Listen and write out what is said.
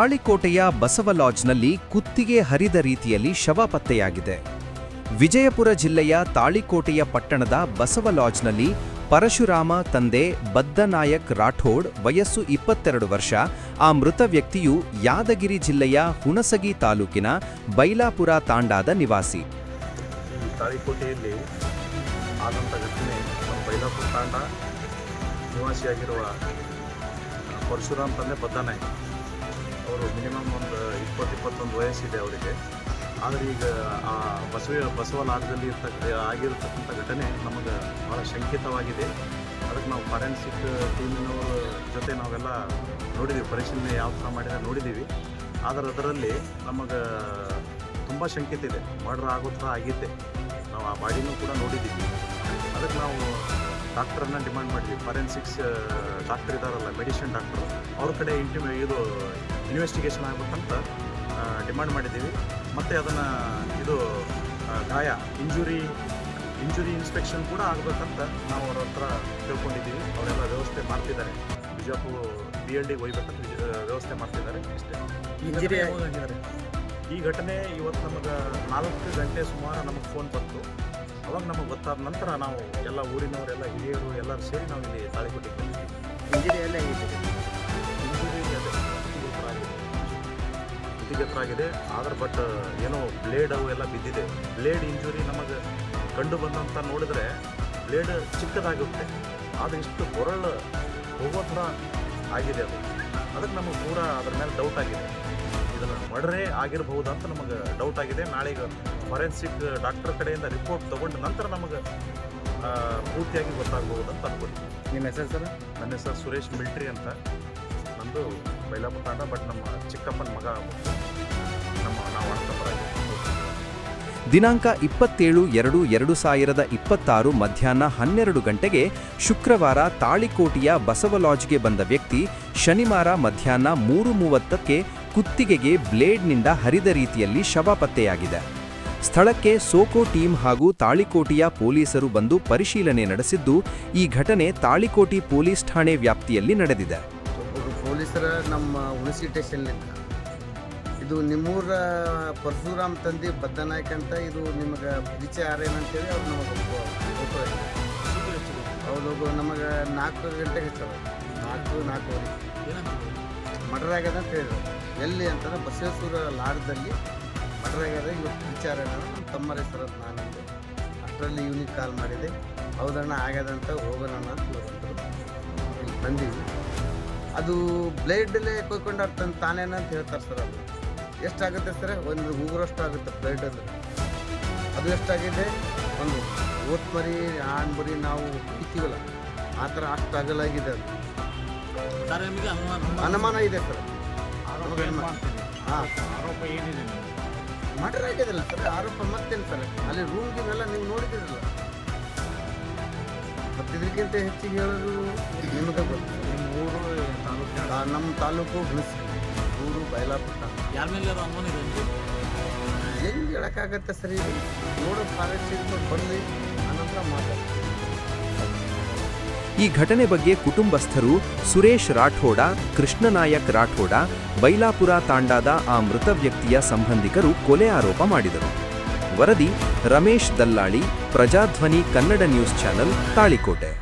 ತಾಳಿಕೋಟೆಯ ಬಸವ ಲಾಡ್ಜ್ನಲ್ಲಿ ಕುತ್ತಿಗೆ ಹರಿದ ರೀತಿಯಲ್ಲಿ ಶವ ಪತ್ತೆಯಾಗಿದೆ. ವಿಜಯಪುರ ಜಿಲ್ಲೆಯ ತಾಳಿಕೋಟೆಯ ಪಟ್ಟಣದ ಬಸವ ಲಾಡ್ಜ್ನಲ್ಲಿ ಪರಶುರಾಮ ತಂದೆ ಬದ್ದನಾಯಕ್ ರಾಠೋಡ್ ವಯಸ್ಸು 22 ವರ್ಷ. ಆ ಮೃತ ವ್ಯಕ್ತಿಯು ಯಾದಗಿರಿ ಜಿಲ್ಲೆಯ ಹುಣಸಗಿ ತಾಲೂಕಿನ ಬೈಲಾಪುರ ತಾಂಡಾದ ನಿವಾಸಿ. ಈ ತಾಳಿಕೋಟೆಯಲ್ಲಿ ಆದಂಥ ಘಟನೆ ಬೈಲಾಪುರ ತಾಂಡ ನಿವಾಸಿಯಾಗಿರುವ ಪರಶುರಾಮ್ ತಂದೆ ಬದ್ದನಾಯಕ್ ಅವರು ಮಿನಿಮಮ್ ಒಂದು 20-21 ವಯಸ್ಸಿದೆ ಅವರಿಗೆ. ಆದರೆ ಈಗ ಆ ಬಸವ ಲಾಡ್ಜಲ್ಲಿ ಆಗಿರತಕ್ಕಂಥ ಘಟನೆ ನಮಗೆ ಭಾಳ ಶಂಕಿತವಾಗಿದೆ. ಅದಕ್ಕೆ ನಾವು ಫಾರೆನ್ಸಿಕ್ ಟೀಮಿನವ್ರ ಜೊತೆ ನಾವೆಲ್ಲ ನೋಡಿದ್ದೀವಿ, ಪರಿಶೀಲನೆ ಯಾವ ಥರ ಮಾಡಿದ್ರೆ ನೋಡಿದ್ದೀವಿ. ಆದರೆ ಅದರಲ್ಲಿ ನಮಗೆ ತುಂಬ ಶಂಕಿತ ಇದೆ, ಮರ್ಡರ್ ಆಗೋ ಥರ ಆಗಿದ್ದೆ. ನಾವು ಆ ಬಾಡಿನೂ ಕೂಡ ನೋಡಿದ್ದೀವಿ. ಅದಕ್ಕೆ ನಾವು ಡಾಕ್ಟ್ರನ್ನ ಡಿಮಾಂಡ್ ಮಾಡಿದ್ವಿ. ಫಾರೆನ್ಸಿಕ್ಸ್ ಡಾಕ್ಟರ್ ಇದ್ದಾರಲ್ಲ, ಮೆಡಿಷನ್ ಡಾಕ್ಟ್ರು, ಅವ್ರ ಕಡೆ ಇದು ಇನ್ವೆಸ್ಟಿಗೇಷನ್ ಆಗಬೇಕಂತ ಡಿಮಾಂಡ್ ಮಾಡಿದ್ದೀವಿ. ಮತ್ತು ಅದನ್ನು ಗಾಯ ಇಂಜುರಿ ಇನ್ಸ್ಪೆಕ್ಷನ್ ಕೂಡ ಆಗಬೇಕಂತ ನಾವು ಅವ್ರ ಹತ್ರ ತಿಳ್ಕೊಂಡಿದ್ದೀವಿ. ಅವರೆಲ್ಲ ವ್ಯವಸ್ಥೆ ಮಾಡ್ತಿದ್ದಾರೆ. ಬಿಜಾಪುರ BLD ಒಯ್ಬೇಕಂತ ವ್ಯವಸ್ಥೆ ಮಾಡ್ತಿದ್ದಾರೆ. ಇಷ್ಟೇ. ಈ ಘಟನೆ ಇವತ್ತು ನಮಗೆ 4 ಗಂಟೆ ಸುಮಾರು ನಮಗೆ ಫೋನ್ ಬಂತು. ಅವಾಗ ನಮಗೆ ಗೊತ್ತಾದ ನಂತರ ನಾವು ಎಲ್ಲ ಊರಿನವರೆಲ್ಲ ಹಿರಿಯರು ಎಲ್ಲರೂ ಸೇರಿ ನಾವು ಇಲ್ಲಿ ತಾಳಿಕೋಟೆಗೆ ಬಂದಿದ್ದೀವಿ. ಇಂಜುರಿ ಎಲ್ಲ ಹೇಗಿದೆ? ಇಂಜುರಿ ಕುತ್ತಿಗೆ ಹತ್ರ ಆಗಿದೆ. ಆದರೆ ಬಟ್ ಏನೋ ಬ್ಲೇಡ್ ಅವು ಎಲ್ಲ ಬಿದ್ದಿದೆ. ಬ್ಲೇಡ್ ಇಂಜುರಿ ನಮಗೆ ಕಂಡು ಬಂದಂತ ನೋಡಿದ್ರೆ ಬ್ಲೇಡ್ ಚಿಕ್ಕದಾಗುತ್ತೆ, ಆದರೆ ಇಷ್ಟು ಹೊರಳು ಹೋಗೋ ಥರ ಆಗಿದೆ ಅದು. ಅದಕ್ಕೆ ನಮಗೆ ಪೂರ ಅದ್ರ ಮೇಲೆ ಡೌಟ್ ಆಗಿದೆ. ಇದನ್ನು ಮರ್ಡರೇ ಆಗಿರಬಹುದು ಅಂತ ನಮಗೆ ಡೌಟ್ ಆಗಿದೆ. ನಾಳೆಗೆ ಫಾರೆನ್ಸಿಕ್ ಡಾಕ್ಟರ್ ಕಡೆಯಿಂದ ರಿಪೋರ್ಟ್ ತೊಗೊಂಡ ನಂತರ ನಮಗೆ ಪೂರ್ತಿಯಾಗಿ ಗೊತ್ತಾಗ್ಬೋದು ಅಂತ ಅನ್ಕೊಳ್ತೀವಿ. ನಿಮ್ಮ ಹೆಸರು ಸರ್? ನನ್ನ ಹೆಸರು ಸುರೇಶ್ ಮಿಲ್ಟ್ರಿ ಅಂತ. ನಂದು ಬೈಲಾಪುರ ತಾಂಡ. ಬಟ್ ನಮ್ಮ ಚಿಕ್ಕಪ್ಪನ ಮಗ ನಾವು ಅಣ್ಣತಮ್ಮರಾಗಿ. ದಿನಾಂಕ 27/2/2026 ಮಧ್ಯಾಹ್ನ 12 ಗಂಟೆಗೆ ಶುಕ್ರವಾರ ತಾಳಿಕೋಟೆಯ ಬಸವ ಲಾಡ್ಜ್ಗೆ ಬಂದ ವ್ಯಕ್ತಿ ಶನಿವಾರ ಮಧ್ಯಾಹ್ನ 3:30ಕ್ಕೆ ಕುತ್ತಿಗೆಗೆ ಬ್ಲೇಡ್ನಿಂದ ಹರಿದ ರೀತಿಯಲ್ಲಿ ಶವ ಪತ್ತೆಯಾಗಿದೆ. ಸ್ಥಳಕ್ಕೆ ಸೋಕೋ ಟೀಮ್ ಹಾಗೂ ತಾಳಿಕೋಟೆಯ ಪೊಲೀಸರು ಬಂದು ಪರಿಶೀಲನೆ ನಡೆಸಿದ್ದು, ಈ ಘಟನೆ ತಾಳಿಕೋಟೆ ಪೊಲೀಸ್ ಠಾಣೆ ವ್ಯಾಪ್ತಿಯಲ್ಲಿ ನಡೆದಿದೆ. ಪೊಲೀಸರ ನಮ್ಮ ಹುಣಸಿ ಸ್ಟೇಷನ್ನಿಂದ ಇದು ನಿಮ್ಮೂರ ಪರಶುರಾಮ್ ತಂದೆ ಬದ್ದನಾಯಕ್ ಅಂತ, ಇದು ನಿಮಗೆ ಪರಿಚಯ ಯಾರೇನಂತೇಳಿ ಅವ್ರು ನಮಗೆ ಫೋಟೋ ಇದೆ. ಹೌದು, ನಮಗೆ 4 ಗಂಟೆಗೆ ಸರ್, 4:30 ಮರ್ಡರ್ ಆಗ್ಯದ ಅಂತ ಹೇಳಿದ್ರು. ಎಲ್ಲಿ ಅಂತಂದ್ರೆ ಬಸವೇಶ್ವರ ಲಾಡ್ಜಲ್ಲಿ ಮರ್ಡರ್ ಆಗ್ಯದ. ಇವತ್ತು ವಿಚಾರ ನಮ್ಮ ತಮ್ಮರ ಹೆಸರು ನಾನಂದು. ಅಷ್ಟರಲ್ಲಿ ಇವನಿಗೆ ಕಾಲ್ ಮಾಡಿದೆ. ಹೌದಣ್ಣ ಆಗ್ಯದಂತ ಹೋಗೋಣ ಅಂತ ಇಲ್ಲಿ ಬಂದೀವಿ. ಅದು ಬ್ಲೇಡಲ್ಲೇ ಕೊಯ್ಕೊಂಡು ತಾನೇನಂತ ಹೇಳ್ತಾರೆ ಸರ್. ಅದು ಎಷ್ಟಾಗುತ್ತೆ ಸರ್? ಒಂದು ಉಗುರಷ್ಟು ಆಗುತ್ತೆ ಬ್ಲೇಡ್ ಅಂದರೆ. ಅದು ಎಷ್ಟಾಗಿದೆ? ಒಂದು ಓತ್ ಮರಿ ಆಣ್ ಮರಿ ನಾವು ಇತ್ತೀವಲ್ಲ ಆ ಥರ ಅಷ್ಟು ಅಗಲಾಗಿದೆ. ಅದು ಅನುಮಾನ ಇದೆ ಸರ್. ಆರೋಪ ಏನಿದೆ? ಮರ್ಡರ್ ಆಗಿದೆಲ್ಲ ಸರ್. ಆರೋಪ ಮತ್ತೇನು ಸರ್? ಅಲ್ಲಿ ರೂಮ್ಗಿನೆಲ್ಲ ನೀವು ನೋಡಿದಿರಲ್ಲ. ಮತ್ತಿದ್ರಿಗಿಂತ ಹೆಚ್ಚಿಗೆ ಹೇಳೋದು ನಿಮಗೆ ಗೊತ್ತು. ನಮ್ಮ ತಾಲೂಕು ಹುಣಸಗಿ, ಊರು ಬೈಲಾಪುರ. ಯಾರ ಮೇಲೆ ಅನುಮಾನ ಇದೆ? ಹೆಂಗೆ ಹೇಳೋಕ್ಕಾಗತ್ತೆ ಸರಿ? ನೋಡೋ ಫಾರೆನ್ಸಿಕ್ ಬರಲಿ ಆನಂತರ ಮಾತಾಡ್ತೀವಿ. ಈ ಘಟನೆ ಬಗ್ಗೆ ಕುಟುಂಬಸ್ಥರು ಸುರೇಶ್ ರಾಠೋಡ, ಕೃಷ್ಣನಾಯಕ್ ರಾಠೋಡ, ಬೈಲಾಪುರ ತಾಂಡಾದ ಆ ಮೃತ ವ್ಯಕ್ತಿಯ ಸಂಬಂಧಿಕರು ಕೊಲೆ ಆರೋಪ ಮಾಡಿದರು. ವರದಿ ರಮೇಶ್ ದಲ್ಲಾಳಿ, ಪ್ರಜಾಧ್ವನಿ ಕನ್ನಡ ನ್ಯೂಸ್ ಚಾನೆಲ್, ತಾಳಿಕೋಟೆ.